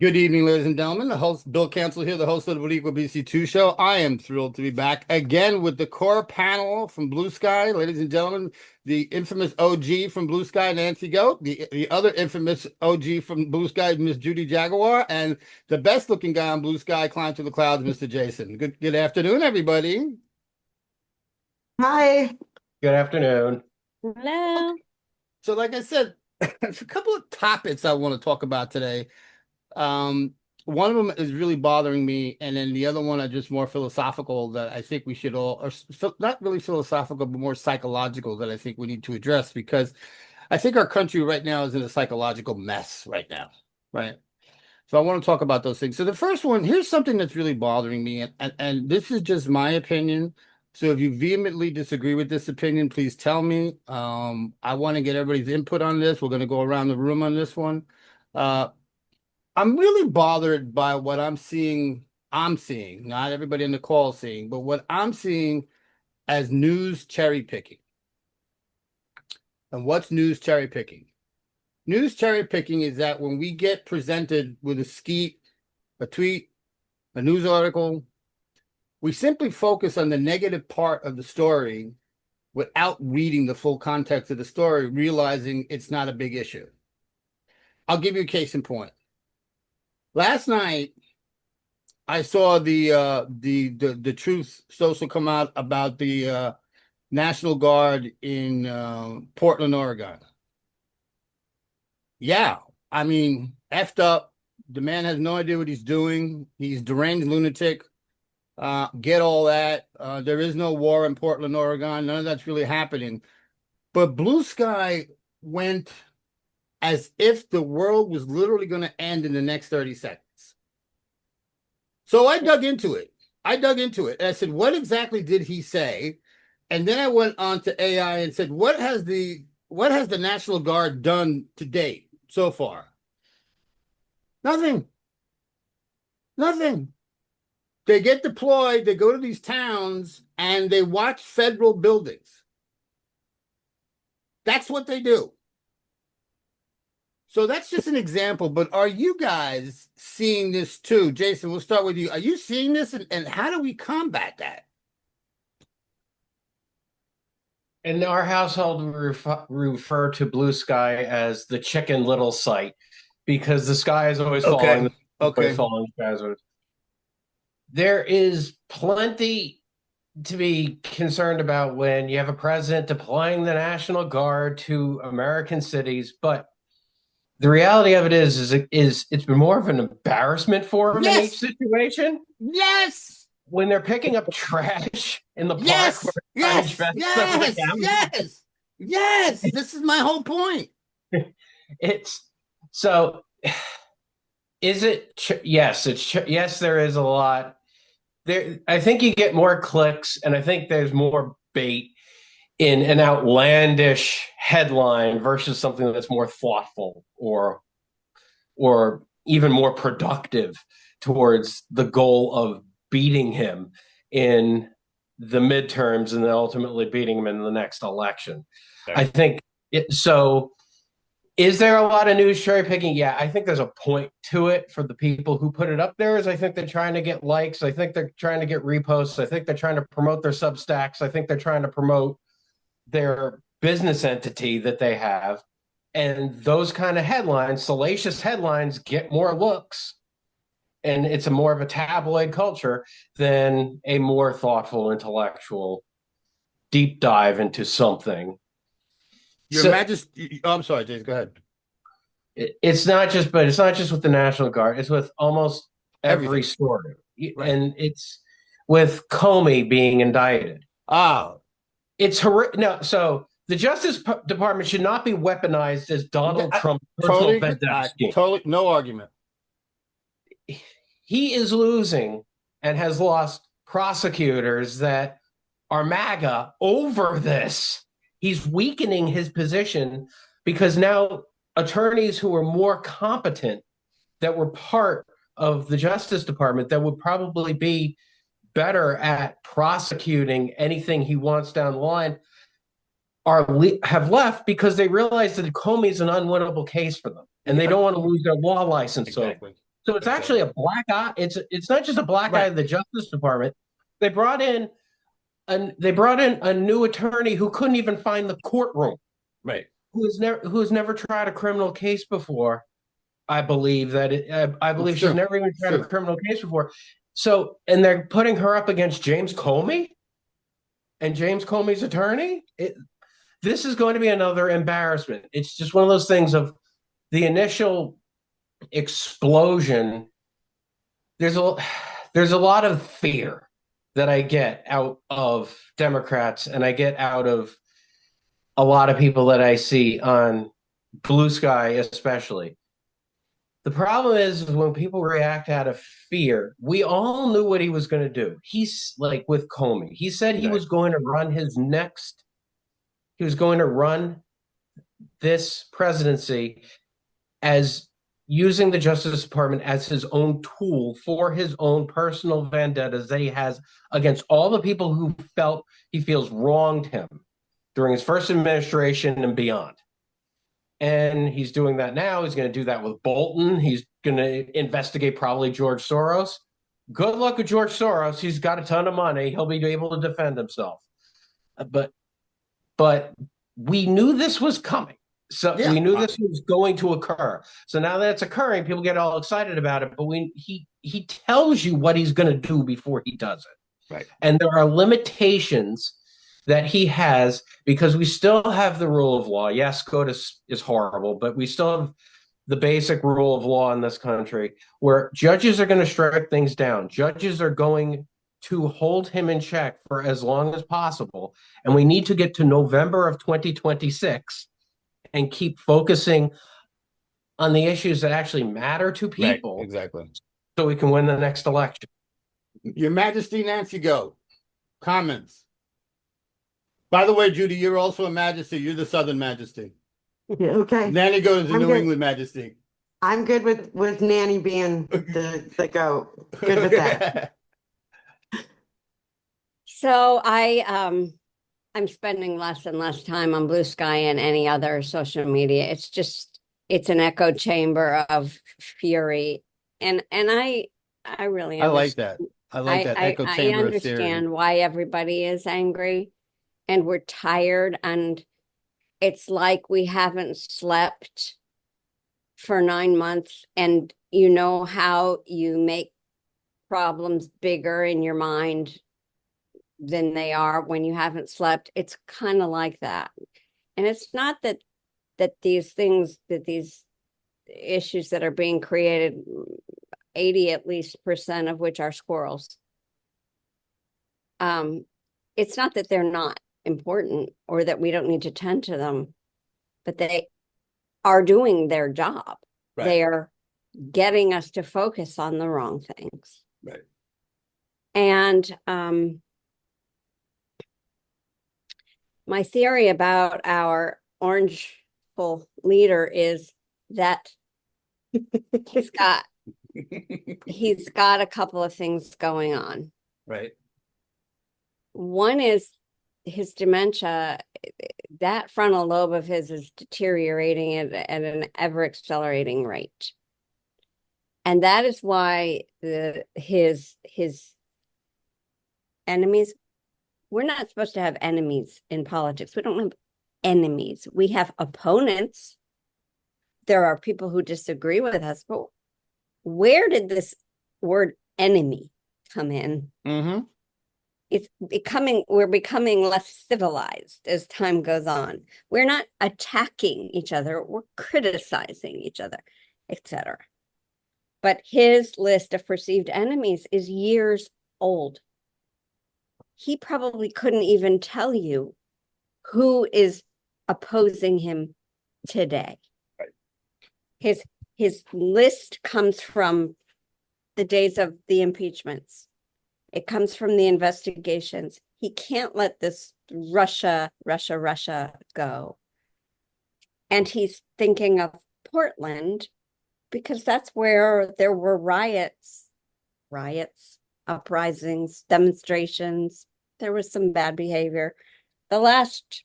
Good evening, ladies and gentlemen. The host, Bill Cancel here, the host of the BORICUABC2 show. I am thrilled to be back again with the core panel from Blue Sky. Ladies and gentlemen, the infamous OG from Blue Sky, Nancy Goat, the other infamous OG from Blue Sky, Miss Judy Jaguar, and the best looking guy on Blue Sky, climb to the clouds, Mr. Jason. Good afternoon, everybody. Hi. Good afternoon. Hello. So, like I said, there's a couple of topics I want to talk about today. Um, One of them is really bothering me, and then the other one are just more philosophical that I think we should all, or not really philosophical, but more psychological that I think we need to address because I think our country right now is in a psychological mess right now, right? So I want to talk about those things. So the first one, here's something that's really bothering me, and this is just my opinion. So if you vehemently disagree with this opinion, please tell me. I want to get everybody's input on this. We're going to go around the room on this one. Uh, I'm really bothered by what I'm seeing. I'm seeing, not everybody in the call seeing, but what I'm seeing as news cherry picking. And what's news cherry picking? News cherry picking is that when we get presented with a skeet, a tweet, a news article, we simply focus on the negative part of the story without reading the full context of the story, realizing it's not a big issue. I'll give you a case in point. Last night, I saw the Truth Social come out about the National Guard in Portland, Oregon. Yeah, I mean, effed up. The man has no idea what he's doing. He's deranged lunatic. Get all that. There is no war in Portland, Oregon. None of that's really happening. But Blue Sky went as if the world was literally going to end in the next 30 seconds. So I dug into it. And I said, what exactly did he say? And then I went on to AI and said, what has the National Guard done to date so far? Nothing. Nothing. They get deployed, they go to these towns, and they watch federal buildings. That's what they do. So that's just an example, but are you guys seeing this too? Jason, we'll start with you. Are you seeing this, and how do we combat that? In our household, we refer to blue sky as the Chicken Little site because the sky is always falling. Okay. There is plenty to be concerned about when you have a president deploying the National Guard to American cities, but the reality of it is it's been more of an embarrassment for him in each situation. Yes. When they're picking up trash in the park. Yes. This is my whole point. It's so. Is it? Yes, yes. There is a lot. There, I think you get more clicks, and I think there's more bait in an outlandish headline versus something that's more thoughtful or even more productive towards the goal of beating him in the midterms and then ultimately beating him in the next election. Okay. I think so. Is there a lot of news cherry picking? Yeah, I think there's a point to it for the people who put it up there. I think they're trying to get likes. I think they're trying to get reposts. I think they're trying to promote their Substacks. I think they're trying to promote their business entity that they have. And those kind of headlines, salacious headlines, get more looks. And it's more of a tabloid culture than a more thoughtful, intellectual deep dive into something. Your Majesty, I'm sorry, Jason, go ahead. It's not just with the National Guard. It's with almost every story. Right. And it's with Comey being indicted. It's horrific. No, so the Justice Department should not be weaponized as Donald Trump's personal vendetta scheme. Totally, no argument. He is losing and has lost prosecutors that are MAGA over this. He's weakening his position because now attorneys who are more competent that were part of the Justice Department that would probably be better at prosecuting anything he wants down the line have left because they realize that Comey is an unwinnable case for them, and they don't want to lose their law license. Exactly. So it's actually a black eye. It's not just a black eye Right. of the Justice Department. They brought in a new attorney who couldn't even find the courtroom, Right. who has never tried a criminal case before. I believe I It's believe she's true. never even It's tried a true. criminal case before. So, and they're putting her up against James Comey and James Comey's attorney. This is going to be another embarrassment. It's just one of those things of the initial explosion. There's a there's a lot of fear that I get out of Democrats, and I get out of a lot of people that I see on Blue Sky, especially. The problem is when people react out of fear. We all knew what he was going to do. He's like with Comey. He said he Right. was going to run his next. He was going to run this presidency as using the Justice Department as his own tool for his own personal vendettas that he has against all the people who felt he feels wronged him during his first administration and beyond. And he's doing that now. He's going to do that with Bolton. He's going to investigate probably George Soros. Good luck with George Soros. He's got a ton of money. He'll be able to defend himself. But we knew this was coming. So Yeah. we knew this was going to occur. So now that it's occurring, people get all excited about it. But he tells you what he's going to do before he does it. Right. And there are limitations that he has because we still have the rule of law. Yes, SCOTUS is horrible, but we still have the basic rule of law in this country where judges are going to strike things down. Judges are going to hold him in check for as long as possible. And we need to get to November of 2026 and keep focusing on the issues that actually matter to Right. people Exactly. so we can win the next election. Your Majesty, Nancy, go. Comments. By the way, Judy, you're also a Majesty. You're the Southern Majesty. Yeah, okay. Nanny goes to I'm New good. England Majesty. I'm good with Nanny being the goat. Good with that. So I'm spending less and less time on Blue Sky and any other social media. It's an echo chamber of fury. And I really I like understand. that. I like that echo I chamber of understand theory. why everybody is angry and we're tired, and it's like we haven't slept for 9 months, and you know how you make problems bigger in your mind than they are when you haven't slept. It's kind of like that. And it's not that these issues that are being created, 80 at least % of which are squirrels. It's not that they're not important or that we don't need to tend to them, but they are doing their job. Right. They are getting us to focus on the wrong things. Right. And my theory about our orangeful leader is that he's got a couple of things going on. Right. One is his dementia. That frontal lobe of his is deteriorating at an ever accelerating rate. And that is why his enemies, we're not supposed to have enemies in politics. We don't have enemies. We have opponents. There are people who disagree with us, but where did this word enemy come in? Mm-hmm. We're becoming less civilized as time goes on. We're not attacking each other, we're criticizing each other, etc. But his list of perceived enemies is years old. He probably couldn't even tell you who is opposing him today. Right. His list comes from the days of the impeachments. It comes from the investigations. He can't let this Russia go. And he's thinking of Portland because that's where there were riots, uprisings, demonstrations. There was some bad behavior. The last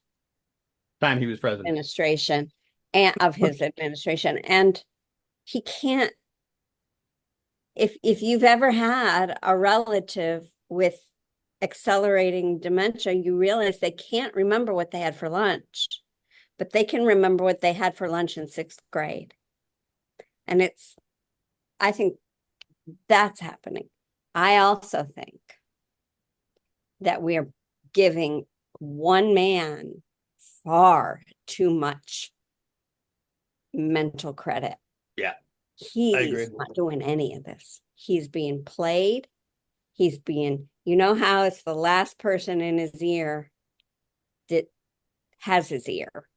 Time he was president. administration and of his administration, and he can't if you've ever had a relative with accelerating dementia, you realize they can't remember what they had for lunch, but they can remember what they had for lunch in 6th grade. And I think that's happening. I also think that we are giving one man far too much mental credit. Yeah, He's not doing any of this. He's being played. You know how it's the last person in his ear that has his ear,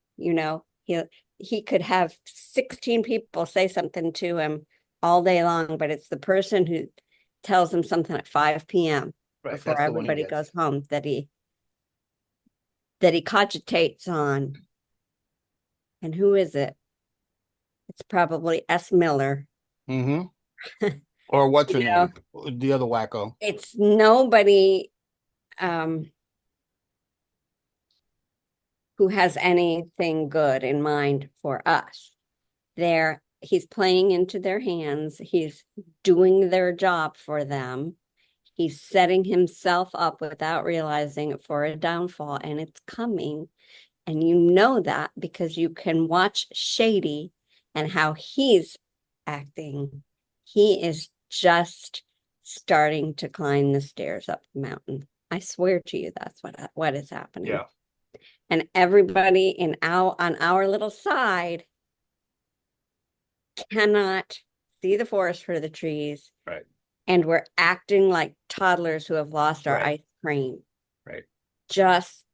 he could have 16 people say something to him all day long, but it's the person who tells him something at 5 p.m. right. before That's the one he everybody gets. goes home that he cogitates on. And who is it? It's probably S. Miller. Mm-hmm. Or what's her You know, name? The other wacko. it's nobody who has anything good in mind for us. He's playing into their hands. He's doing their job for them. He's setting himself up without realizing it for a downfall, and it's coming. And you know that because you can watch Shady and how he's acting. He is just starting to climb the stairs up the mountain. I swear to you, that's what is happening. Yeah. And everybody on our little side cannot see the forest for the trees. Right. And we're acting like toddlers who have lost our Right. ice cream. Right. Just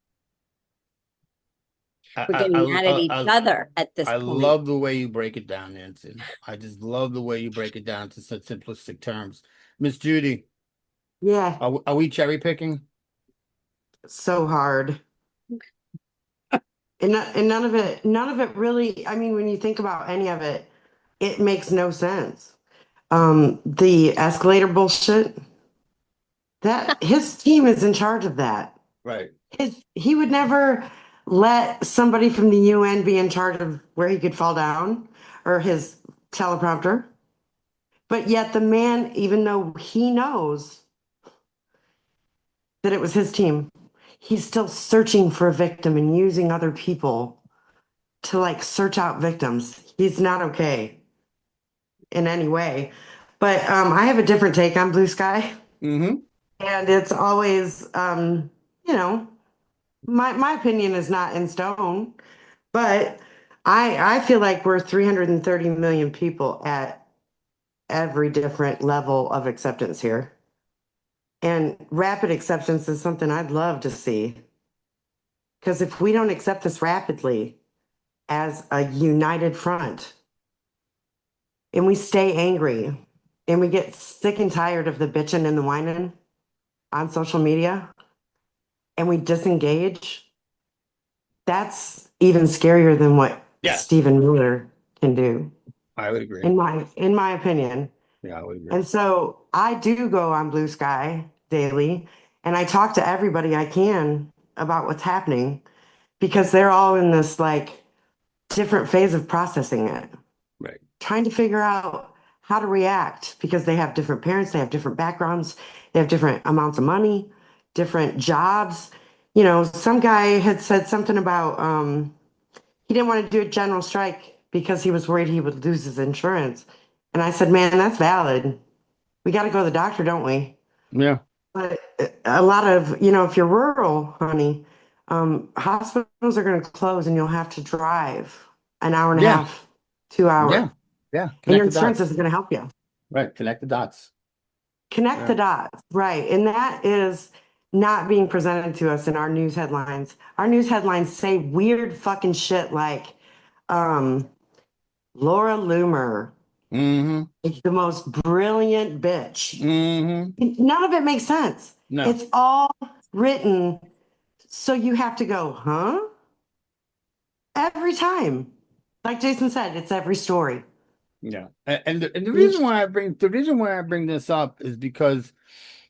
we're getting mad at each other at this I point. love the way you break it down, Nancy. I just love the way you break it down to such simplistic terms. Miss Judy, Yeah, are we cherry picking? so hard. And none of it really, I mean, when you think about any of it, it makes no sense. The escalator bullshit, that his team is in charge of that. Right. He would never let somebody from the UN be in charge of where he could fall down or his teleprompter. But yet the man, even though he knows that it was his team, he's still searching for a victim and using other people to like search out victims. He's not okay in any way. But I have a different take on Blue Sky. Mm-hmm. And it's always, you know, my opinion is not in stone, but I feel like we're 330 million people at every different level of acceptance here. And rapid acceptance is something I'd love to see. Because if we don't accept this rapidly as a united front, and we stay angry, and we get sick and tired of the bitching and the whining on social media, and we disengage, that's even scarier than what Yes. Stephen Miller can do, I would agree. in my opinion. Yeah, I would agree. And so I do go on Blue Sky daily, and I talk to everybody I can about what's happening because they're all in this like different phase of processing it, Right. trying to figure out how to react because they have different parents, they have different backgrounds, they have different amounts of money, different jobs. You know, some guy had said something about he didn't want to do a general strike because he was worried he would lose his insurance. And I said, man, that's valid. We got to go to the doctor, don't we? Yeah. But a lot of, you know, if you're rural, honey, hospitals are going to close and you'll have to drive an hour and a Yeah. half, 2 hours. Yeah. Yeah. And your Connect the insurance dots. isn't going to help you. Right. Connect the dots. Connect the dots, right. And that is not being presented to us in our news headlines. Our news headlines say weird fucking shit like Laura Loomer Mm-hmm. is the most brilliant bitch. Mm-hmm. None of it makes sense. No. It's all written so you have to go, huh? Every time. Like Jason said, it's every story. Yeah. And the reason why I bring this up is because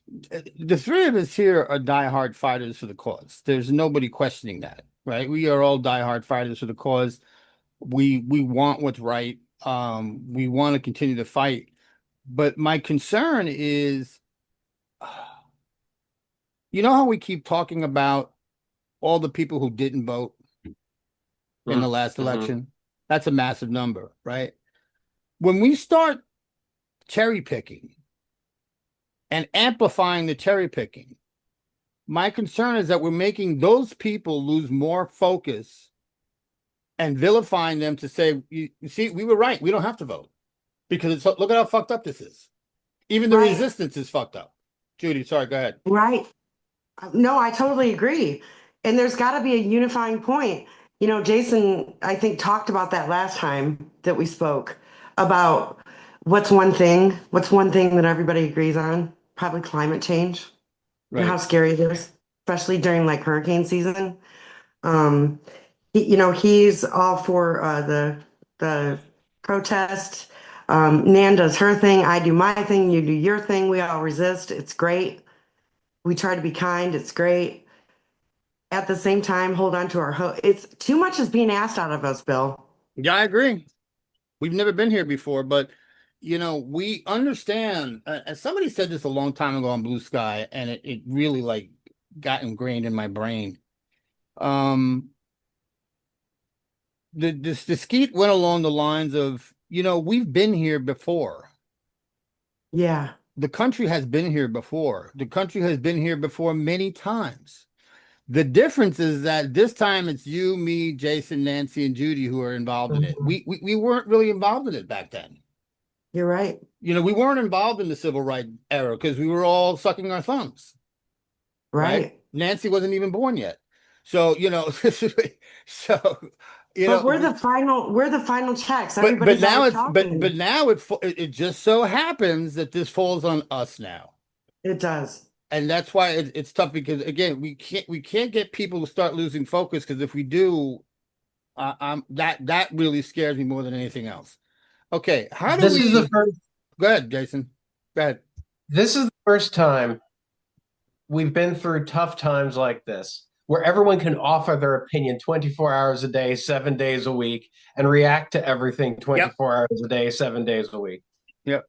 the three of us here are diehard fighters for the cause. There's nobody questioning that, right? We are all diehard fighters for the cause. We want what's right. We want to continue to fight. But my concern is, you know how we keep talking about all the people who didn't vote in the last election? That's a massive number, right? When we start cherry picking and amplifying the cherry picking, my concern is that we're making those people lose more focus and vilifying them to say, you see, we were right. We don't have to vote because it's, look at how fucked up this is. Even the Right. resistance is fucked up. Judy, sorry, go ahead. Right. No, I totally agree. And there's got to be a unifying point. You know, Jason, I think, talked about that last time that we spoke about what's one thing that everybody agrees on? Probably climate change. You know how Right. scary it is, especially during like hurricane season. You know, he's all for the protest. Nan does her thing, I do my thing, you do your thing. We all resist. It's great. We try to be kind. It's great. At the same time, hold on to our hope. It's too much is being asked out of us, Bill. Yeah, I agree. We've never been here before, but you know, we understand. As somebody said this a long time ago on Blue Sky, and it really like got ingrained in my brain. Um, the skeet went along the lines of, you know, we've been here before. Yeah. The country has been here before. The country has been here before many times. The difference is that this time it's you, me, Jason, Nancy, and Judy who are involved in it. We weren't really involved in it back then. You're right. You know, we weren't involved in the civil rights era because we were all sucking our thumbs. Right. Nancy wasn't even born yet. So, you know, so you But know, we're the final checks. but Everybody's now always it's talking. but now it just so happens that this falls on us now. It does. And that's why it's tough because again, we can't get people to start losing focus because if we do, that really scares me more than anything else. Okay, how do This we is the first. go ahead, Jason? Go ahead. This is the first time we've been through tough times like this, where everyone can offer their opinion 24 hours a day, 7 days a week, and react to everything 24 hours a day, 7 days a week. Yep.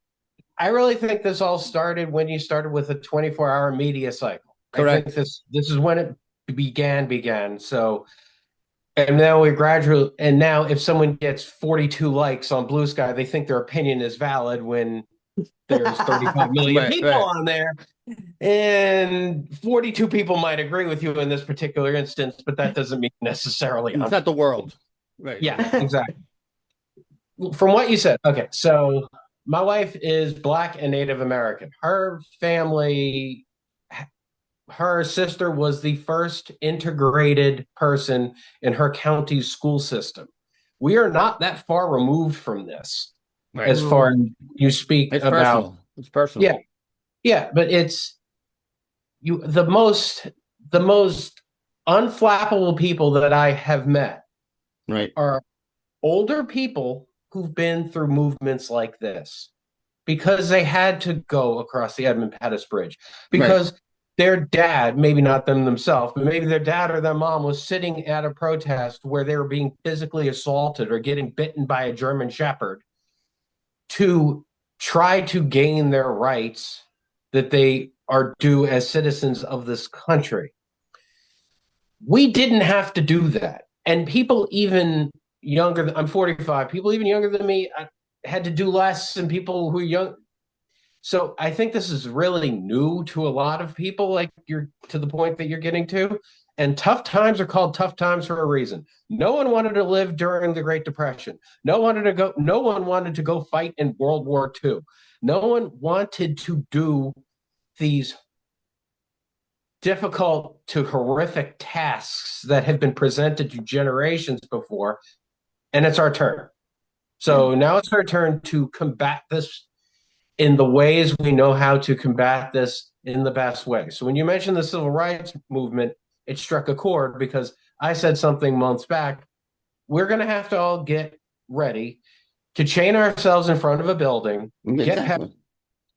I really think this all started when you started with a 24-hour media cycle. Correct. I think this is when it began. So, and now now if someone gets 42 likes on Blue Sky, they think their opinion is valid when there's 35 million Right, people right. on there. And 42 people might agree with you in this particular instance, but that doesn't mean necessarily. It's not the world. Right. Yeah, exactly. From what you said, okay, so my wife is Black and Native American. Her family, her sister was the first integrated person in her county's school system. We are not that far removed from this, Right. as far as you speak It's about. personal. It's personal. Yeah, yeah, but it's the most unflappable people that I have met Right. are older people who've been through movements like this because they had to go across the Edmund Pettus Bridge because their dad, maybe not them themselves, but maybe their dad or their mom was sitting at a protest where they were being physically assaulted or getting bitten by a German Shepherd to try to gain their rights that they are due as citizens of this country. We didn't have to do that. And people even younger, I'm 45, people even younger than me had to do less than people who are young. So I think this is really new to a lot of people, like you're to the point that you're getting to. And tough times are called tough times for a reason. No one wanted to live during the Great Depression. No one wanted to go fight in World War II. No one wanted to do these difficult to horrific tasks that have been presented to generations before, and it's our turn. So now it's our turn to combat this in the ways we know how to combat this in the best way. So when you mentioned the civil rights movement, it struck a chord because I said something months back. We're going to have to all get ready to chain ourselves in front of a building, Exactly.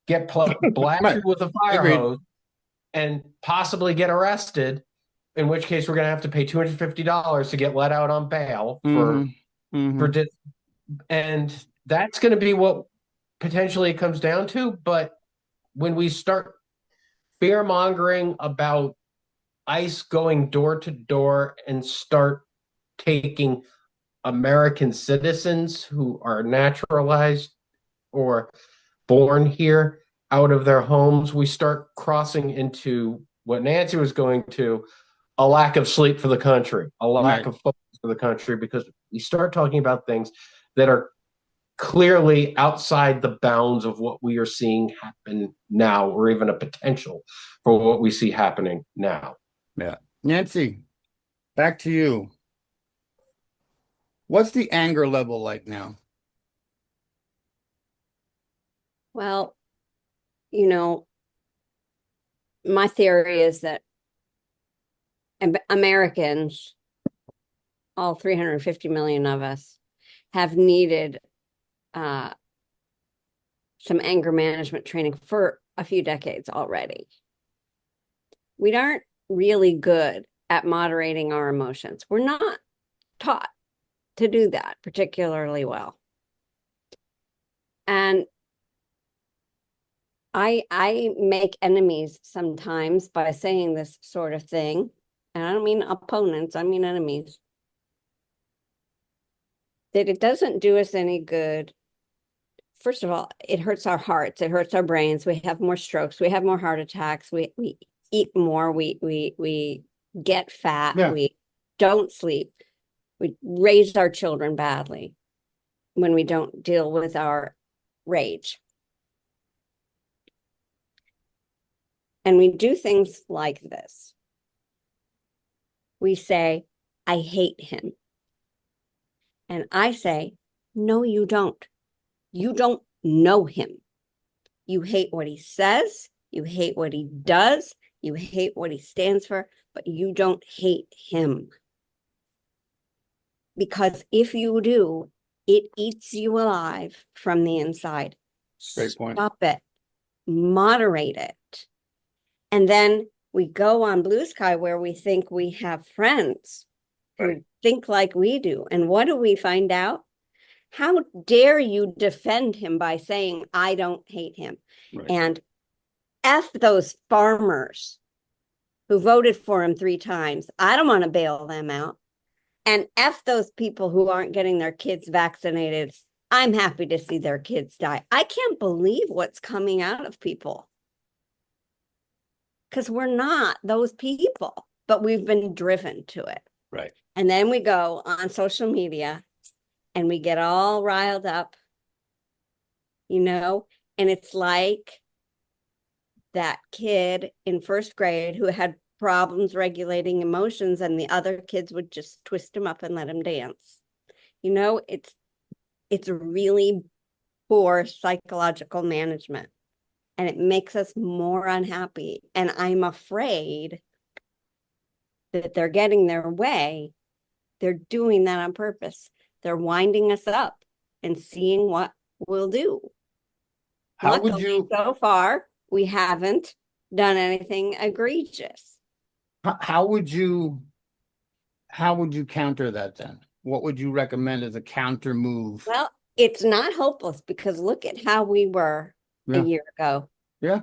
get blasted with a fire Agreed. hose, and possibly get arrested, in which case we're going to have to pay $250 to get let out on bail and that's going to be what potentially it comes down to. But when we start fear mongering about ICE going door to door and start taking American citizens who are naturalized or born here out of their homes, we start crossing into what Nancy was going to, a lack of sleep for the country, a lack Right. of focus for the country, because we start talking about things that are clearly outside the bounds of what we are seeing happen now, or even a potential for what we see happening now. Yeah. Nancy, back to you. What's the anger level like now? Well, you know, my theory is that Americans, all 350 million of us, have needed some anger management training for a few decades already. We aren't really good at moderating our emotions. We're not taught to do that particularly well. And I make enemies sometimes by saying this sort of thing. And I don't mean opponents, I mean enemies. That it doesn't do us any good. First of all, it hurts our hearts, it hurts our brains. We have more strokes, we have more heart attacks, we eat more, we get fat, Yeah. we don't sleep, we raise our children badly when we don't deal with our rage. And we do things like this. We say, I hate him. And I say, no, you don't. You don't know him. You hate what he says. You hate what he does. You hate what he stands for, but you don't hate him. Because if you do, it eats you alive from the inside. Great point. Stop it. Moderate it. And then we go on Blue Sky where we think we have friends who think like we do. And what do we find out? How dare you defend him by saying, I don't hate him? Right. And F those farmers who voted for him 3 times. I don't want to bail them out. And F those people who aren't getting their kids vaccinated. I'm happy to see their kids die. I can't believe what's coming out of people. Because we're not those people, but we've been driven to it. Right. And then we go on social media and we get all riled up, and it's like that kid in 1st grade who had problems regulating emotions and the other kids would just twist him up and let him dance. It's really poor psychological management. And it makes us more unhappy. And I'm afraid that they're getting their way. They're doing that on purpose. They're winding us up and seeing what we'll do. How would Luckily, you so far, we haven't done anything egregious. how would you counter that then? What would you recommend as a counter move? Well, it's not hopeless because look at how we were a year ago. Yeah.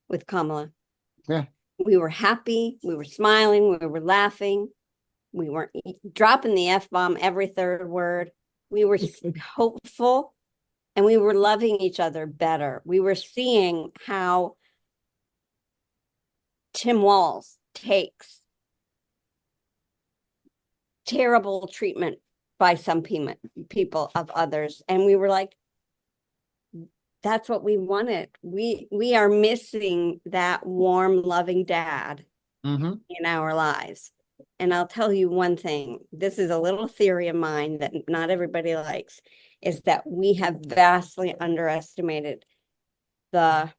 With Kamala. Yeah. We were happy. We were smiling. We were laughing. We weren't dropping the F-bomb every 3rd word. We were hopeful and we were loving each other better. We were seeing how Tim Walz takes terrible treatment by some people of others. And we were like, that's what we wanted. We are missing that warm, loving dad in our lives. And I'll tell you one thing, this is a little theory of mine that not everybody likes, is that we have vastly underestimated the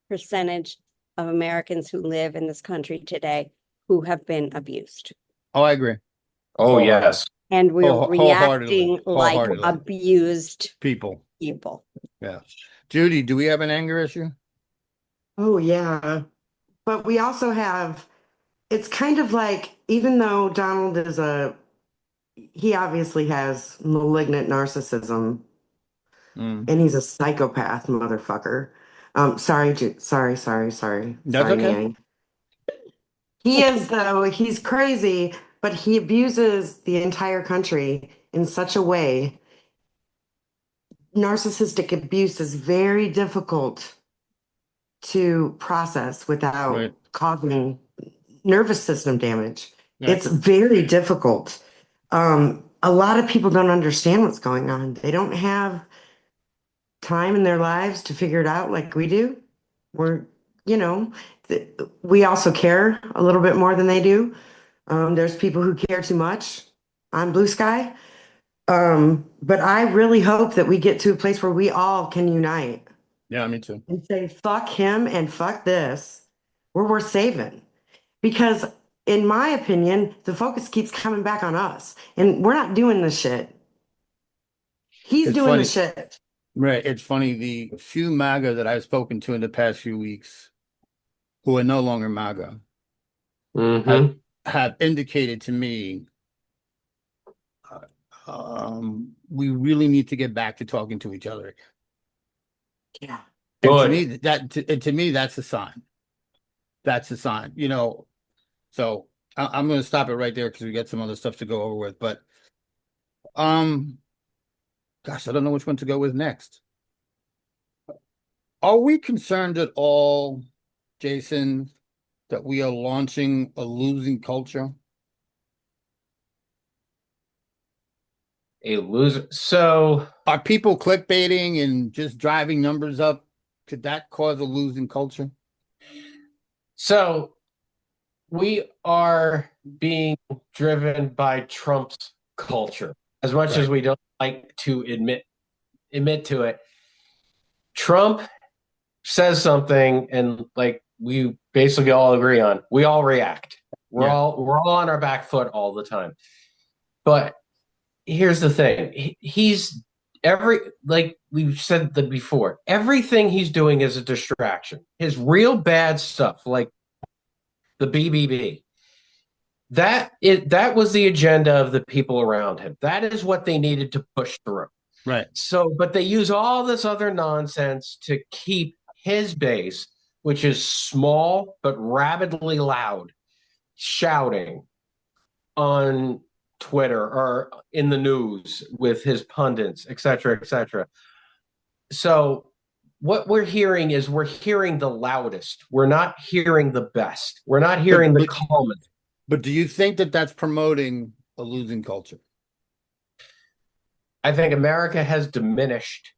percentage of Americans who live in this country today who have been abused. Oh, I agree. Oh, yes. And we're reacting like Wholeheartedly. abused people. Yeah. Judy, do we have an anger issue? Oh, yeah. But we also have, it's kind of like, even though Donald he obviously has malignant narcissism, Mm. and he's a psychopath, motherfucker. Sorry, sorry, That's okay. Niang. He is, though, he's crazy, but he abuses the entire country in such a way. Narcissistic abuse is very difficult to process without Right. causing nervous system damage. Right. It's very difficult. A lot of people don't understand what's going on. They don't have time in their lives to figure it out like we do. We're, you know, we also care a little bit more than they do. There's people who care too much on Blue Sky. But I really hope that we get to a place where we all can unite Yeah, me too. and say, fuck him and fuck this. We're worth saving. Because, in my opinion, the focus keeps coming back on us. And we're not doing the shit. He's It's doing the funny. shit. Right. It's funny. The few MAGA that I've spoken to in the past few weeks who are no longer MAGA Mm-hmm. have indicated to me we really need to get back to talking to each other again. Yeah. And to Good. me, to me, that's a sign. That's a sign, you know. So I'm going to stop it right there because we got some other stuff to go over with. But um, gosh, I don't know which one to go with next. Are we concerned at all, Jason, that we are launching a losing culture? A loser. So Are people clickbaiting and just driving numbers up? Could that cause a losing culture? So we are being driven by Trump's culture. As much as Right. we don't like to admit to it, Trump says something and like we basically all agree on, we all react. Yeah. We're all on our back foot all the time. But here's the thing. He's like we've said before, everything he's doing is a distraction. His real bad stuff, like the BBB, that was the agenda of the people around him. That is what they needed to push through. Right. So, but they use all this other nonsense to keep his base, which is small but rabidly loud, shouting on Twitter or in the news with his pundits, et cetera, et cetera. So what we're hearing is we're hearing the loudest. We're not hearing the best. We're not hearing the calmest. But do you think that that's promoting a losing culture? I think America has diminished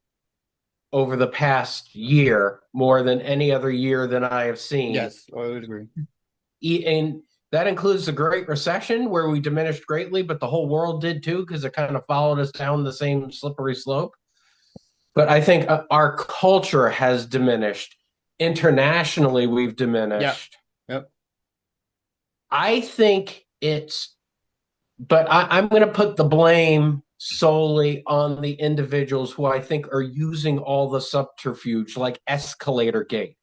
over the past year more than any other year than I have seen. Yes, I would agree. And that includes the Great Recession, where we diminished greatly, but the whole world did too, because it kind of followed us down the same slippery slope. But I think our culture has diminished. Internationally, we've diminished. Yep. I think but I'm going to put the blame solely on the individuals who I think are using all the subterfuge, like escalator gate.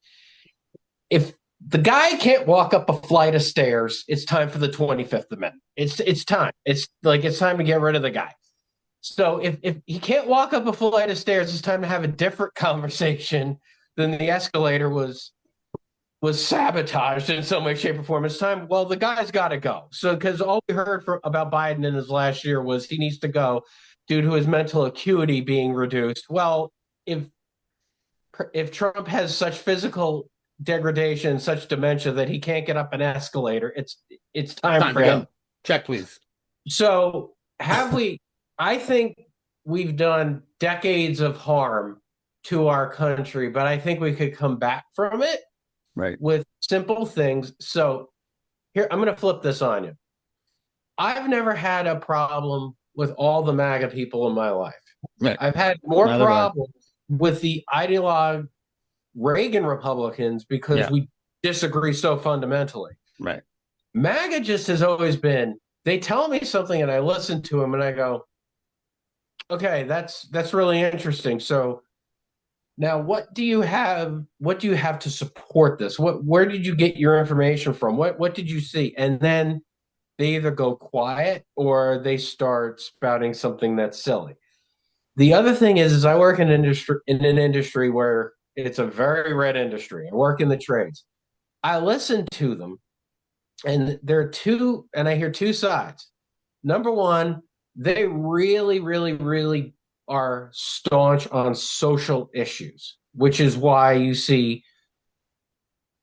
If the guy can't walk up a flight of stairs, it's time for the 25th Amendment. It's time. It's time to get rid of the guy. So if he can't walk up a flight of stairs, it's time to have a different conversation than the escalator was sabotaged in some way, shape, or form. It's time. Well, the guy's got to go. So because all we heard about Biden in his last year was he needs to go due to his mental acuity being reduced. Well, if Trump has such physical degradation, such dementia that he can't get up an escalator, it's time for him. Check, please. So have we? I think we've done decades of harm to our country, but I think we could come back from it. Right. With simple things. So here, I'm going to flip this on you. I've never had a problem with all the MAGA people in my life. Right. I've had more problems with the ideologue Reagan Republicans because we disagree so fundamentally. Right. MAGA just has always been, they tell me something and I listen to them and I go, okay, that's really interesting. So now, what do you have to support this? Where did you get your information from? What did you see? And then they either go quiet or they start spouting something that's silly. The other thing is I work in an industry where it's a very red industry. I work in the trades. I listen to them, and I hear two sides. Number one, they really, really, really are staunch on social issues, which is why you see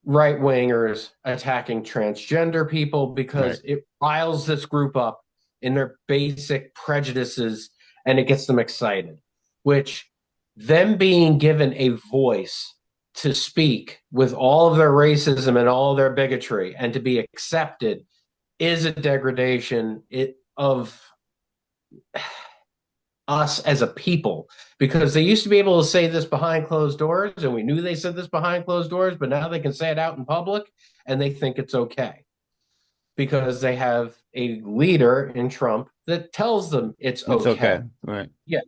right wingers attacking transgender people, because it riles this group up in their basic prejudices and it gets them excited, which them being given a voice to speak with all of their racism and all of their bigotry and to be accepted is a degradation of us as a people, because they used to be able to say this behind closed doors and we knew they said this behind closed doors, but now they can say it out in public and they think it's okay because they have a leader in Trump that tells them it's okay. Right. Yeah.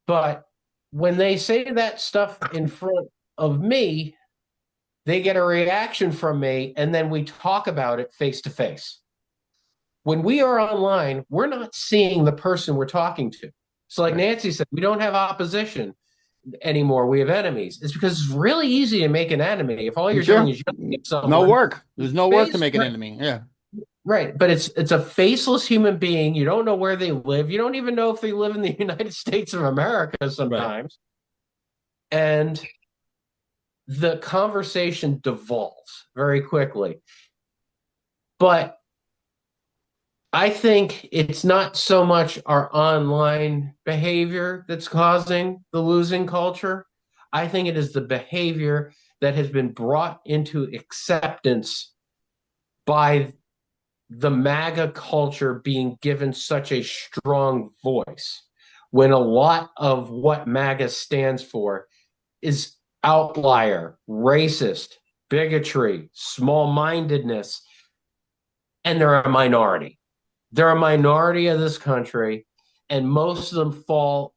But when they say that stuff in front of me, they get a reaction from me, and then we talk about it face to face. When we are online, we're not seeing the person we're talking to. So like Nancy said, we don't have opposition anymore. We have enemies. It's because it's really easy to make an enemy if all you're doing is yelling at someone. No work. There's no work to make an enemy. Yeah. Right. But it's a faceless human being. You don't know where they live. You don't even know if they live in the United States of America sometimes. Right. And the conversation devolves very quickly. But I think it's not so much our online behavior that's causing the losing culture. I think it is the behavior that has been brought into acceptance by the MAGA culture being given such a strong voice, when a lot of what MAGA stands for is outlier, racist, bigotry, small-mindedness, and they're a minority. They're a minority of this country, and most of them fall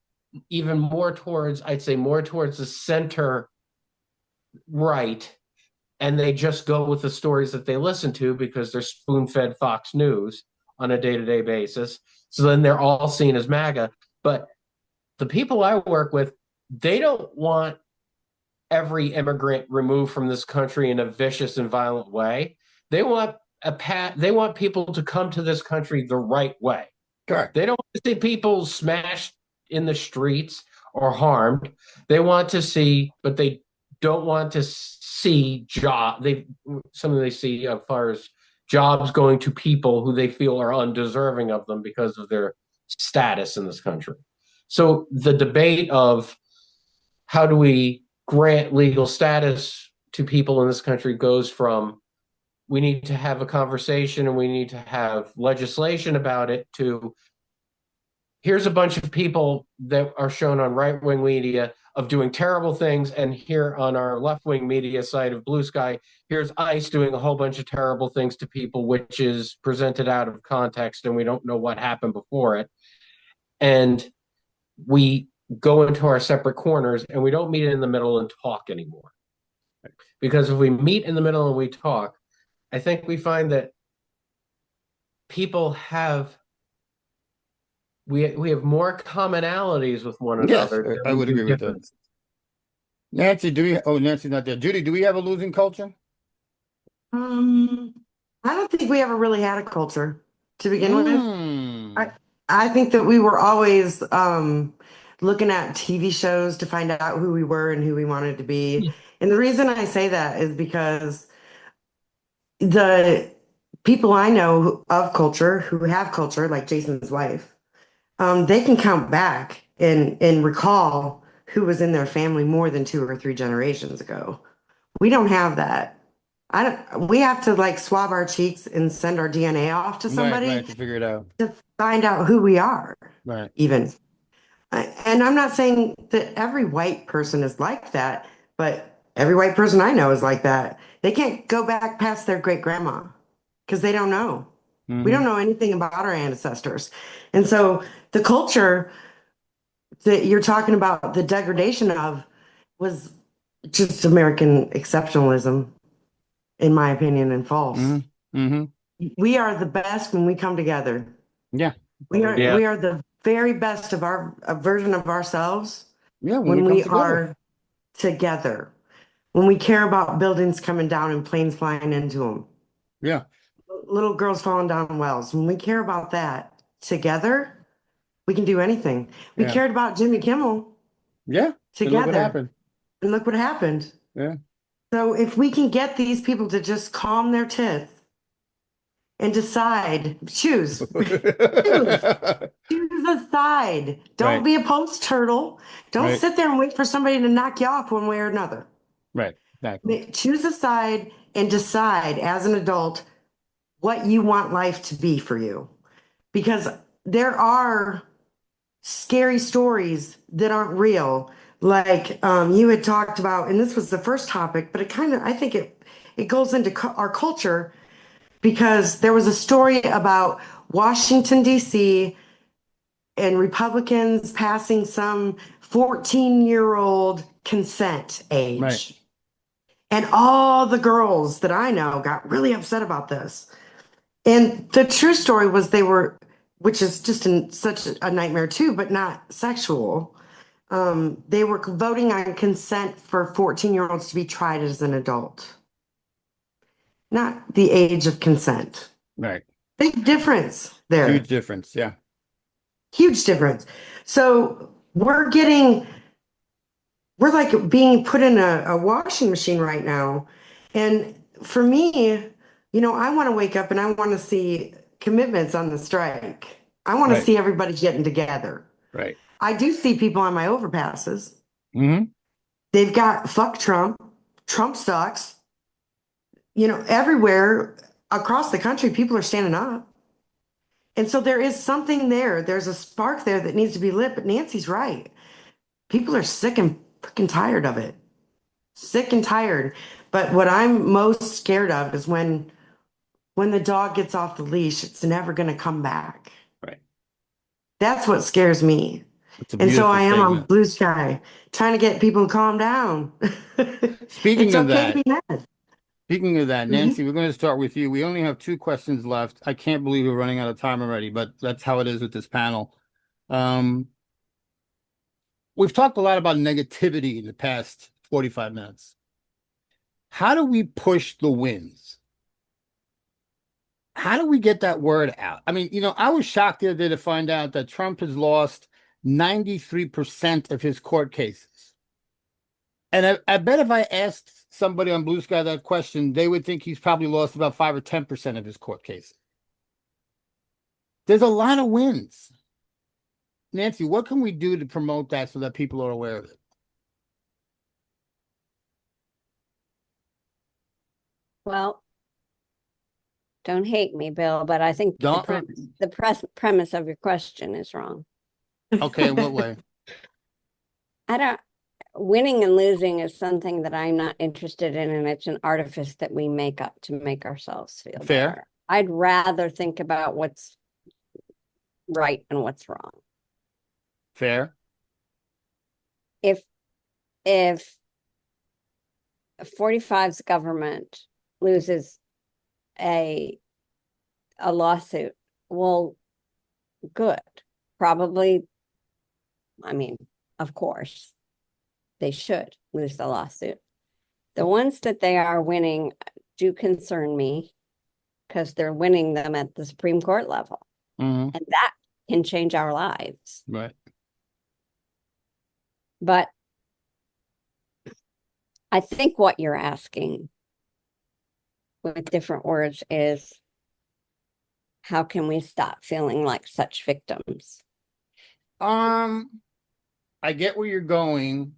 even more towards, I'd say, more towards the center right, and they just go with the stories that they listen to because they're spoon-fed Fox News on a day-to-day basis. So then they're all seen as MAGA. But the people I work with, they don't want every immigrant removed from this country in a vicious and violent way. They want they want people to come to this country the right way. Correct. They don't want to see people smashed in the streets or harmed. They want to see, but they don't want to see something they see as far as jobs going to people who they feel are undeserving of them because of their status in this country. So the debate of how do we grant legal status to people in this country goes from we need to have a conversation and we need to have legislation about it to here's a bunch of people that are shown on right-wing media of doing terrible things, and here on our left-wing media side of Blue Sky, here's ICE doing a whole bunch of terrible things to people, which is presented out of context and we don't know what happened before it. And we go into our separate corners and we don't meet in the middle and talk anymore. Because if we meet in the middle and we talk, I think we find that people have we have more commonalities with one another. Yes, I would agree with that. Nancy, Nancy's not there. Judy, do we have a losing culture? I don't think we ever really had a culture to begin with. I think that we were always looking at TV shows to find out who we were and who we wanted to be. And the reason I say that is because the people I know of culture, who have culture, like Jason's wife, they can count back and recall who was in their family more than 2 or 3 generations ago. We don't have that. We have to like swab our cheeks and send our DNA off to somebody right, to figure it out, to find out who we are. Right. Even. And I'm not saying that every white person is like that, but every white person I know is like that. They can't go back past their great grandma because they don't know. Mm-hmm. We don't know anything about our ancestors. And so the culture that you're talking about, the degradation of, was just American exceptionalism, in my opinion, and false. Mm-hmm. We are the best when we come together. Yeah. We are the very best of a version of ourselves Yeah, when come we together. are together, when we care about buildings coming down and planes flying into them, Yeah, little girls falling down wells. When we care about that together, we can do anything. We yeah, cared about Jimmy Kimmel yeah. And look what together, happened. and look what happened. Yeah. So if we can get these people to just calm their tits and decide, choose, choose, choose a side. Don't Right, be a post turtle. Don't right, sit there and wait for somebody to knock you off one way or another. right. Exactly. Choose a side and decide as an adult what you want life to be for you. Because there are scary stories that aren't real. Like you had talked about, and this was the first topic, but it kind of, I think it goes into our culture because there was a story about Washington, D.C. and Republicans passing some 14-year-old consent Right. age. And all the girls that I know got really upset about this. And the true story was which is just such a nightmare too, but not sexual. They were voting on consent for 14-year-olds to be tried as an adult, not the age of consent. Right. Big difference there. Huge difference. Yeah. Huge difference. So we're like being put in a washing machine right now. And for me, I want to wake up and I want to see commitments on the strike. I want to Right. see everybody getting together. Right. I do see people on my overpasses. Mm-hmm. They've got fuck Trump. Trump sucks. Everywhere across the country, people are standing up. And so there is something there. There's a spark there that needs to be lit. But Nancy's right. People are sick and freaking tired of it. Sick and tired. But what I'm most scared of is when the dog gets off the leash, it's never going to come back. Right. That's what scares me. It's a And so beautiful I am on statement. Blue Sky trying to get people to calm down. Speaking It's of okay to that, be mad. Mm-hmm. Nancy, we're going to start with you. We only have 2 questions left. I can't believe we're running out of time already, but that's how it is with this panel. Um, we've talked a lot about negativity in the past 45 minutes. How do we push the wins? How do we get that word out? I mean, I was shocked the other day to find out that Trump has lost 93% of his court cases. And I bet if I asked somebody on Blue Sky that question, they would think he's probably lost about 5 or 10% of his court cases. There's a lot of wins. Nancy, what can we do to promote that so that people are aware of it? Well, don't hate me, Bill, but I think Don't. the premise of your question is wrong. Okay, in what way? Winning and losing is something that I'm not interested in, and it's an artifice that we make up to make ourselves feel Fair. better. I'd rather think about what's right and what's wrong. Fair. If 45's government loses a lawsuit, well, good. Probably, I mean, of course, they should lose the lawsuit. The ones that they are winning do concern me because they're winning them at the Supreme Court level. Mm-hmm. And that can change our lives. Right. But I think what you're asking with different words is, how can we stop feeling like such victims? I get where you're going,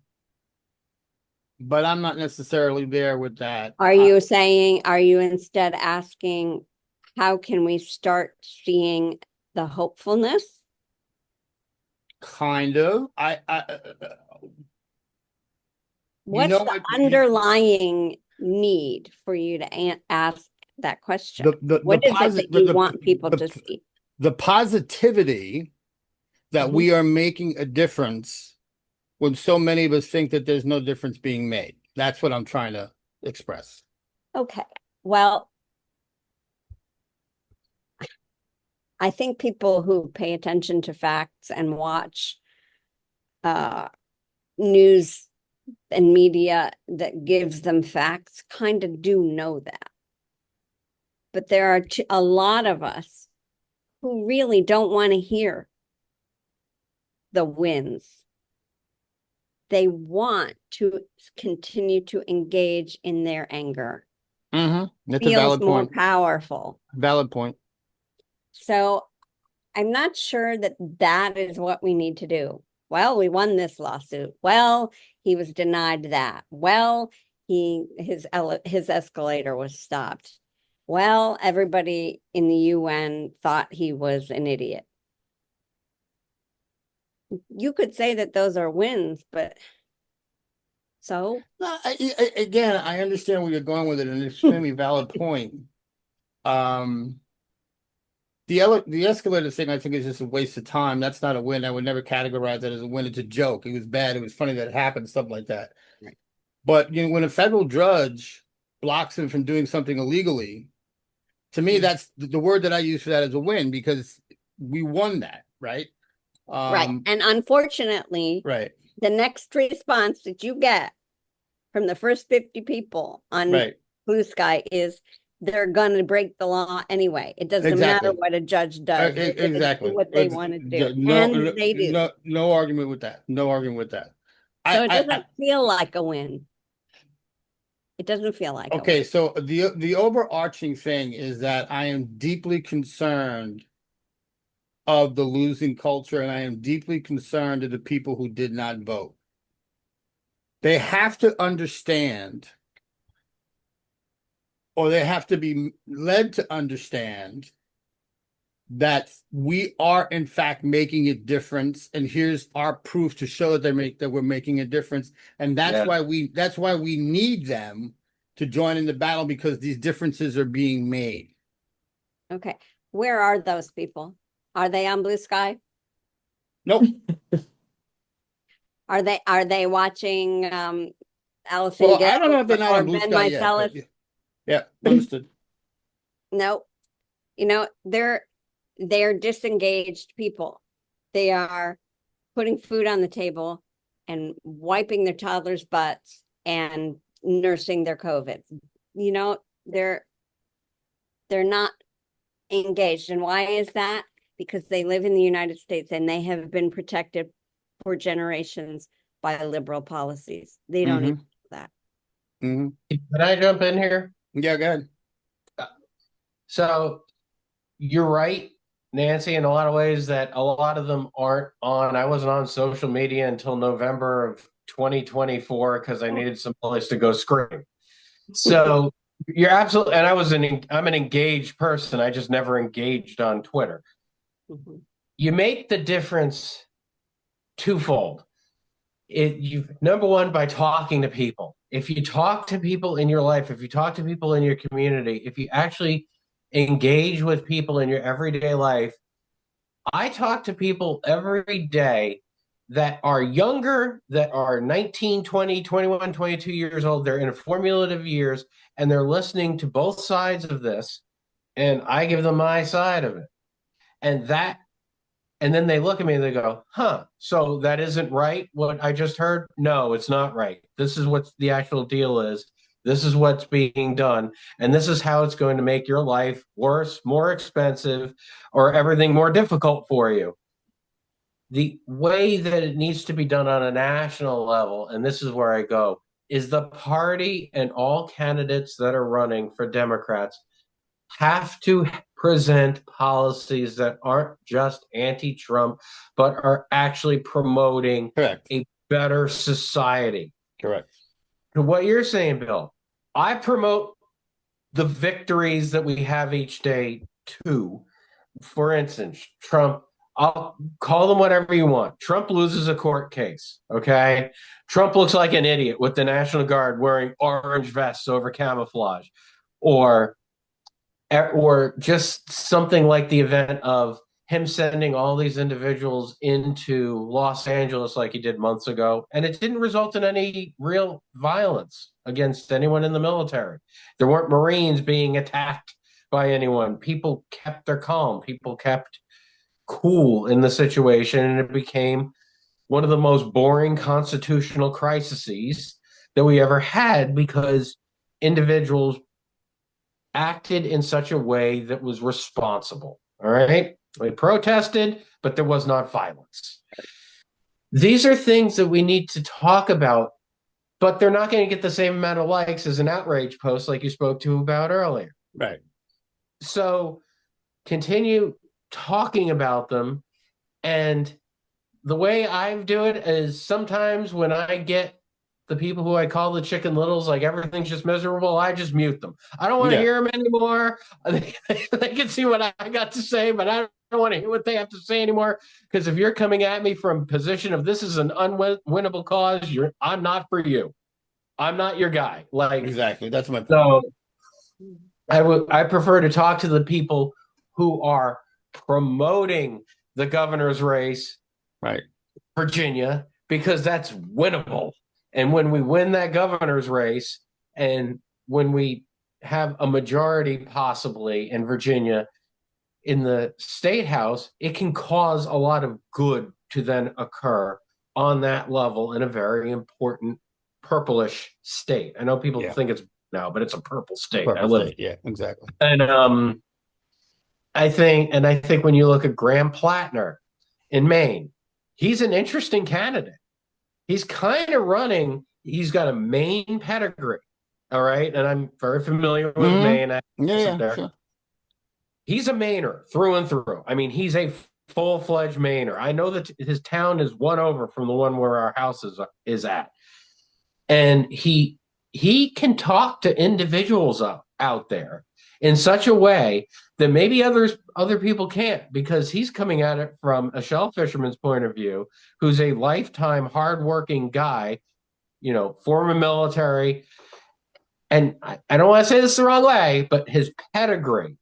but I'm not necessarily there with that. Are you instead asking, how can we start seeing the hopefulness? Kind of. What's the underlying need for you to ask that question? What is it that you want people to see? The positivity that we are making a difference when so many of us think that there's no difference being made. That's what I'm trying to express. Okay. Well, I think people who pay attention to facts and watch news and media that gives them facts kind of do know that. But there are a lot of us who really don't want to hear the wins. They want to continue to engage in their anger. Mm-hmm. That's a Feels valid more point. powerful. Valid point. So I'm not sure that that is what we need to do. Well, we won this lawsuit. Well, he was denied that. Well, his escalator was stopped. Well, everybody in the UN thought he was an idiot. You could say that those are wins, but so No, again, I understand where you're going with it, and it's an extremely valid point. The escalator thing, I think, is just a waste of time. That's not a win. I would never categorize that as a win. It's a joke. It was bad. It was funny that it happened, stuff like that. Right. But when a federal judge blocks him from doing something illegally, to me, that's the word that I use for that is a win, because we won that, right? right. And unfortunately, Right. the next response that you get from the first 50 people on Right. Blue Sky is they're going to break the law anyway. It doesn't Exactly. matter what a judge does. They're gonna Exactly. do what they want to do. No, And they do. no argument with that. No argument with that. So it doesn't feel like a win. It doesn't feel like a Okay, win. so the overarching thing is that I am deeply concerned of the losing culture, and I am deeply concerned of the people who did not vote. They have to understand, or they have to be led to understand, that we are in fact making a difference, and here's our proof to show that we're making a difference, and that's why we need them to join in the battle, because these differences are being made. Okay. Where are those people? Are they on Blue Sky? Nope. Are they watching Allison Well, Gill I don't know if they're not or on Blue Ben Sky yet, but Meiselas? yeah, understood. No. They're disengaged people. They are putting food on the table and wiping their toddlers' butts and nursing their COVID. They're not engaged. And why is that? Because they live in the United States and they have been protected for generations by liberal policies. They don't even know that. Mm-hmm. Can I jump in here? Yeah, go ahead. So you're right, Nancy, in a lot of ways that a lot of them aren't on. I wasn't on social media until November of 2024 because I needed some place to go scream. So you're absolutely, and I'm an engaged person. I just never engaged on Twitter. Mm-hmm. You make the difference twofold. Number one, by talking to people. If you talk to people in your life, if you talk to people in your community, if you actually engage with people in your everyday life, I talk to people every day that are younger, that are 19, 20, 21, 22 years old. They're in formative years, and they're listening to both sides of this, and I give them my side of it. And then they look at me and they go, huh, so that isn't right, what I just heard? No, it's not right. This is what the actual deal is. This is what's being done. And this is how it's going to make your life worse, more expensive, or everything more difficult for you. The way that it needs to be done on a national level, and this is where I go, is the party and all candidates that are running for Democrats have to present policies that aren't just anti-Trump, but are actually promoting a better society. Correct. To what you're saying, Bill, I promote the victories that we have each day too. For instance, Trump, I'll call them whatever you want. Trump loses a court case, okay? Trump looks like an idiot with the National Guard wearing orange vests over camouflage, or just something like the event of him sending all these individuals into Los Angeles like he did months ago, and it didn't result in any real violence against anyone in the military. There weren't Marines being attacked by anyone. People kept their calm. People kept cool in the situation, and it became one of the most boring constitutional crises that we ever had because individuals acted in such a way that was responsible. All right. They protested, but there was not violence. These are things that we need to talk about, but they're not going to get the same amount of likes as an outrage post like you spoke to about earlier. Right. So continue talking about them. And the way I do it is sometimes when I get the people who I call the chicken littles, like everything's just miserable, I just mute them. I don't want to hear them anymore. They can see what I got to say, but I don't want to hear what they have to say anymore. Because if you're coming at me from a position of this is an unwinnable cause, I'm not for you. I'm not your guy. Like Exactly. That's my point. So I prefer to talk to the people who are promoting the governor's race, right, Virginia, because that's winnable. And when we win that governor's race, and when we have a majority possibly in Virginia in the state house, it can cause a lot of good to then occur on that level in a very important purplish state. I know people think it's now, but it's a purple state. Yeah, exactly. And I think when you look at Graham Plattner in Maine, he's an interesting candidate. He's kind of running. He's got a Maine pedigree. All right. And I'm very familiar with Maine. Sure. He's a Mainer through and through. I mean, he's a full-fledged Mainer. I know that his town is one over from the one where our house is at. And he can talk to individuals out there in such a way that maybe other people can't, because he's coming at it from a shell fisherman's point of view, who's a lifetime hardworking guy, former military. And I don't want to say this the wrong way, but his pedigree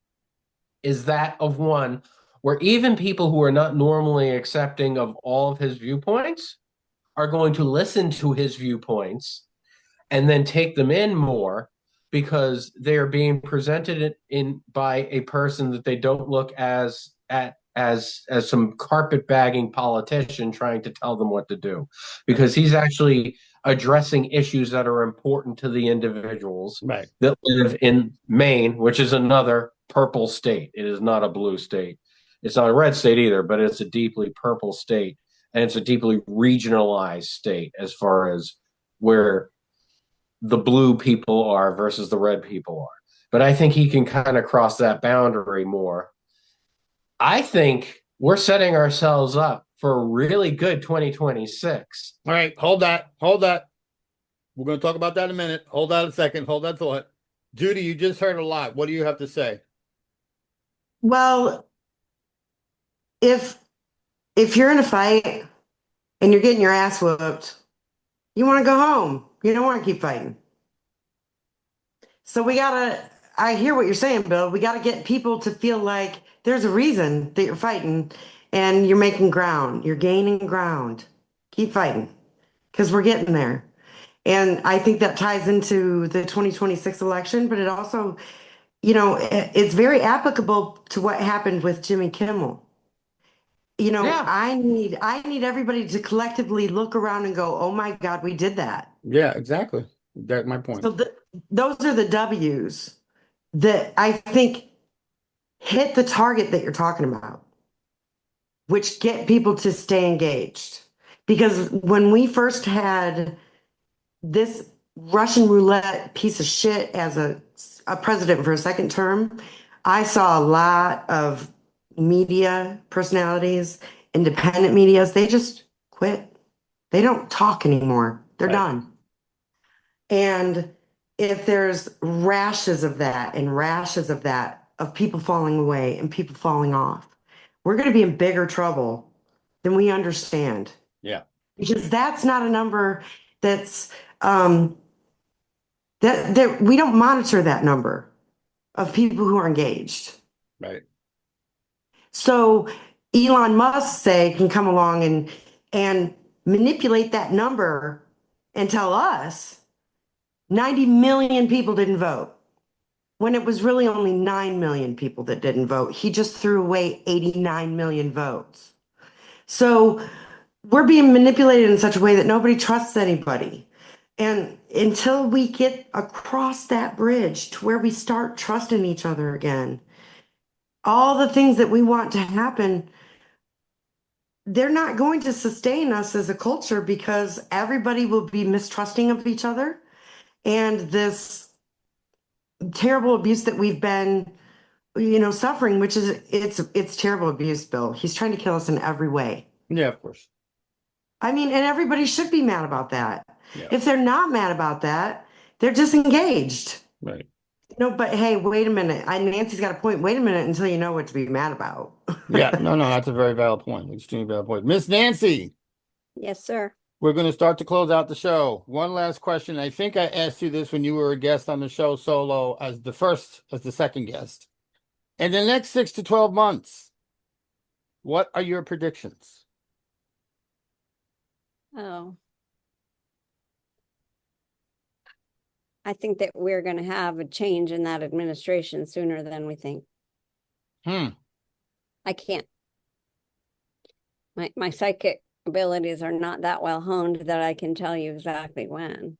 is that of one where even people who are not normally accepting of all of his viewpoints are going to listen to his viewpoints and then take them in more, because they are being presented in by a person that they don't look as some carpetbagging politician trying to tell them what to do, because he's actually addressing issues that are important to the individuals that live in Maine, which is another purple state. It is not a blue state. It's not a red state either, but it's a deeply purple state, and it's a deeply regionalized state as far as where the blue people are versus the red people are. But I think he can kind of cross that boundary more. I think we're setting ourselves up for a really good 2026. All right, hold that. We're going to talk about that in a minute. Hold that a second. Hold that thought. Judy, you just heard a lot. What do you have to say? Well, if you're in a fight and you're getting your ass whooped, you want to go home. You don't want to keep fighting. So I hear what you're saying, Bill. We got to get people to feel like there's a reason that you're fighting and you're making ground. You're gaining ground. Keep fighting, because we're getting there. And I think that ties into the 2026 election, but it also, it's very applicable to what happened with Jimmy Kimmel. I need everybody to collectively look around and go, oh my God, we did that. Yeah, exactly. That's my point. So those are the W's that I think hit the target that you're talking about, which get people to stay engaged. Because when we first had this Russian roulette piece of shit as a president for a second term, I saw a lot of media personalities, independent medias, they just quit. They don't talk anymore. They're done. And if there's rashes of that and rashes of that, of people falling away and people falling off, we're going to be in bigger trouble than we understand. Yeah. Because that's not a number that's, that we don't monitor that number of people who are engaged. Right. So Elon Musk can come along and manipulate that number and tell us 90 million people didn't vote. when it was really only 9 million people that didn't vote. He just threw away 89 million votes. So we're being manipulated in such a way that nobody trusts anybody. And until we get across that bridge to where we start trusting each other again, all the things that we want to happen, they're not going to sustain us as a culture because everybody will be mistrusting of each other. And this terrible abuse that we've been, suffering, which is it's terrible abuse, Bill. He's trying to kill us in every way. Yeah, of course. I mean, and everybody should be mad about that. Yeah. If they're not mad about that, they're disengaged. Right. No, but hey, wait a minute. Nancy's got a point. Wait a minute until you know what to be mad about. Yeah. No, that's a very valid point. Extremely valid point. Miss Nancy, Yes, sir. we're going to start to close out the show. One last question. I think I asked you this when you were a guest on the show solo as the second guest. In the next 6 to 12 months, what are your predictions? Oh. I think that we're going to have a change in that administration sooner than we think. I can't. My psychic abilities are not that well honed that I can tell you exactly when.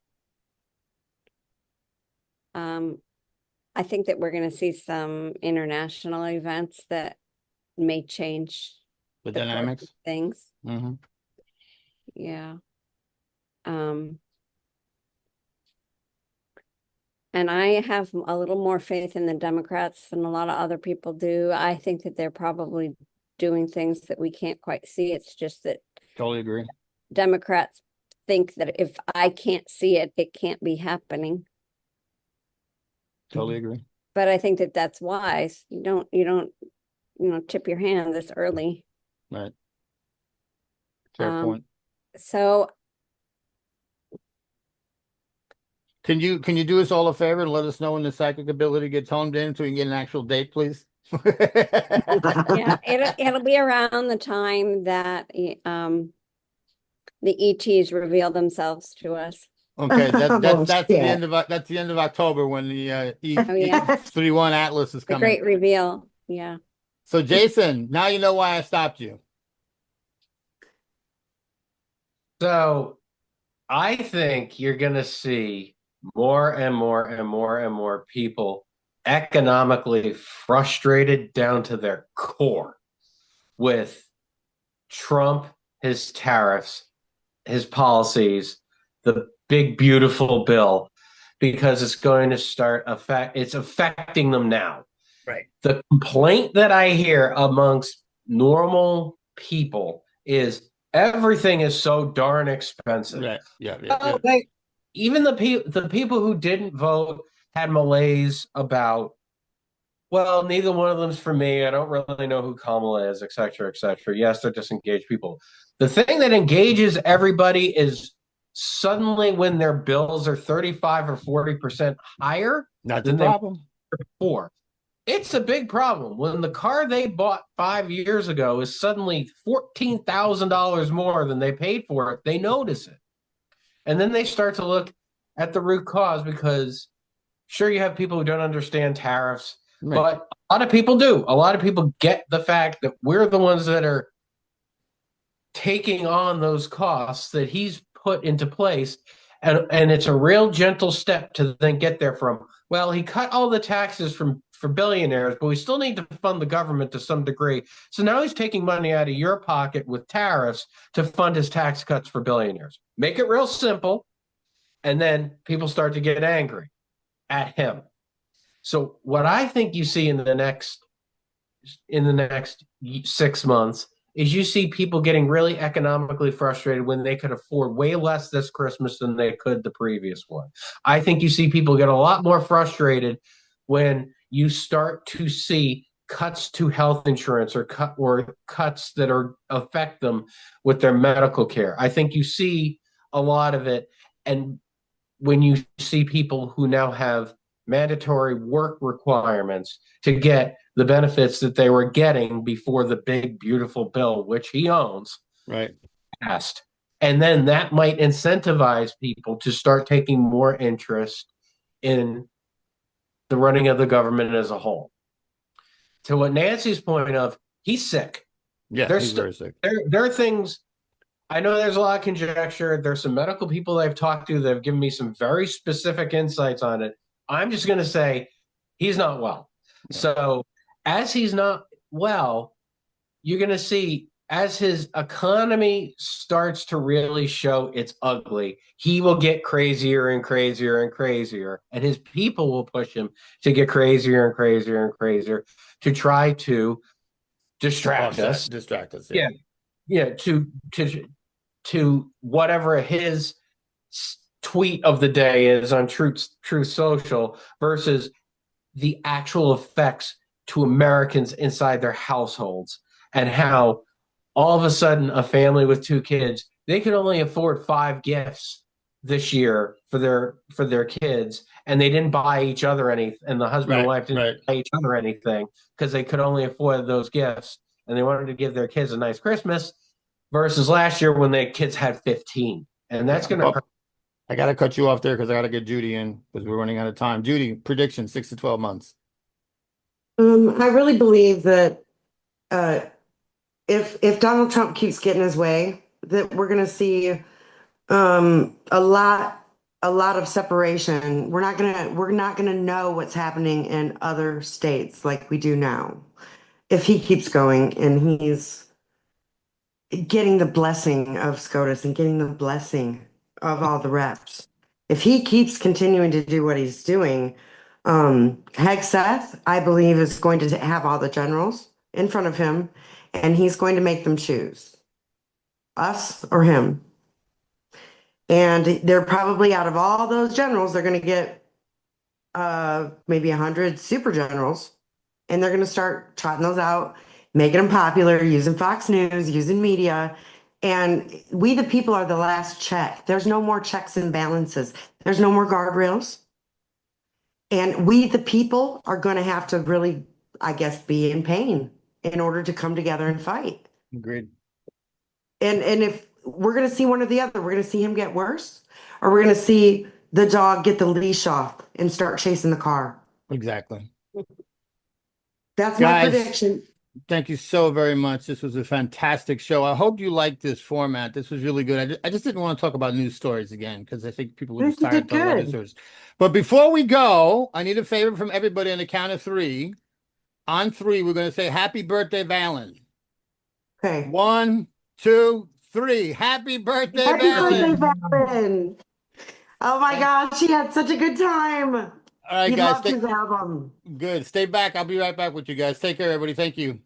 I think that we're going to see some international events that may change The course of dynamics? things. Mm-hmm. Yeah. And I have a little more faith in the Democrats than a lot of other people do. I think that they're probably doing things that we can't quite see. It's just that Totally agree. Democrats think that if I can't see it, it can't be happening. Totally agree. But I think that that's wise. You don't tip your hand this early. Right. Fair point. So Can you do us all a favor and let us know when the psychic ability gets honed in so we can get an actual date, please? yeah, it'll be around the time that the ETs reveal themselves to us. Okay, that's the Bullshit. that's the end of October when the Oh, yeah. E31 Atlas is The coming. great reveal. Yeah. So Jason, now you know why I stopped you. So I think you're going to see more and more and more and more people economically frustrated down to their core with Trump, his tariffs, his policies, the big, beautiful bill, because it's going to it's affecting them now. Right. The complaint that I hear amongst normal people is everything is so darn expensive. Right. Yeah. Even the people who didn't vote had malaise about, well, neither one of them's for me. I don't really know who Kamala is, et cetera, et cetera. Yes, they're disengaged people. The thing that engages everybody is suddenly when their bills are 35 or 40% higher That's the than they problem. were before. It's a big problem. When the car they bought 5 years ago is suddenly $14,000 more than they paid for it, they notice it. And then they start to look at the root cause because sure, you have people who don't understand tariffs, Right. but a lot of people do. A lot of people get the fact that we're the ones that are taking on those costs that he's put into place. And it's a real gentle step to then get there from, well, he cut all the taxes for billionaires, but we still need to fund the government to some degree. So now he's taking money out of your pocket with tariffs to fund his tax cuts for billionaires. Make it real simple. And then people start to get angry at him. So what I think you see in the next 6 months is you see people getting really economically frustrated when they could afford way less this Christmas than they could the previous one. I think you see people get a lot more frustrated when you start to see cuts to health insurance or cuts that affect them with their medical care. I think you see a lot of it. And when you see people who now have mandatory work requirements to get the benefits that they were getting before the big, beautiful bill, which he owns, Right. passed. And then that might incentivize people to start taking more interest in the running of the government as a whole. To what Nancy's point of, he's sick. Yeah, There's he's very sick. there are things. I know there's a lot of conjecture. There's some medical people I've talked to that have given me some very specific insights on it. I'm just going to say he's not well. Yeah. So as he's not well, you're going to see as his economy starts to really show it's ugly, he will get crazier and crazier and crazier, and his people will push him to get crazier and crazier and crazier to try to distract us. Distract us. Yeah, yeah, to whatever his tweet of the day is on Truth Social versus the actual effects to Americans inside their households, and how all of a sudden a family with 2 kids, they can only afford 5 gifts this year for their kids, and they didn't buy each other anything, and the husband and wife didn't buy each other anything because they could only afford those gifts, and they wanted to give their kids a nice Christmas versus last year when their kids had 15. And that's going to hurt. I got to cut you off there because I got to get Judy in because we're running out of time. Judy, prediction 6 to 12 months. I really believe that if Donald Trump keeps getting his way, that we're going to see a lot of separation. We're not gonna know what's happening in other states like we do now. If he keeps going and he's getting the blessing of SCOTUS and getting the blessing of all the reps, if he keeps continuing to do what he's doing, Hegseth, I believe, is going to have all the generals in front of him, and he's going to make them choose us or him. And they're probably, out of all those generals, they're going to get maybe 100 super generals, and they're going to start trotting those out, making them popular, using Fox News, using media. And we, the people, are the last check. There's no more checks and balances. There's no more guardrails. And we, the people, are going to have to really, I guess, be in pain in order to come together and fight. Agreed. And if we're going to see one or the other, we're going to see him get worse, or we're going to see the dog get the leash off and start chasing the car. Exactly. That's my prediction. Thank you so very much. This was a fantastic show. I hope you liked this format. This was really good. I just didn't want to talk about news stories again because I think people were just tired of talking about news stories. But before we go, I need a favor from everybody on the count of 3. On 3, we're going to say happy birthday, Valen. Okay. 1, 2, 3. Happy birthday, Happy Valen. birthday, Valen. Oh my gosh, he had such a good time. All right, he guys. loved his album. Good. Stay back. I'll be right back with you guys. Take care, everybody. Thank you.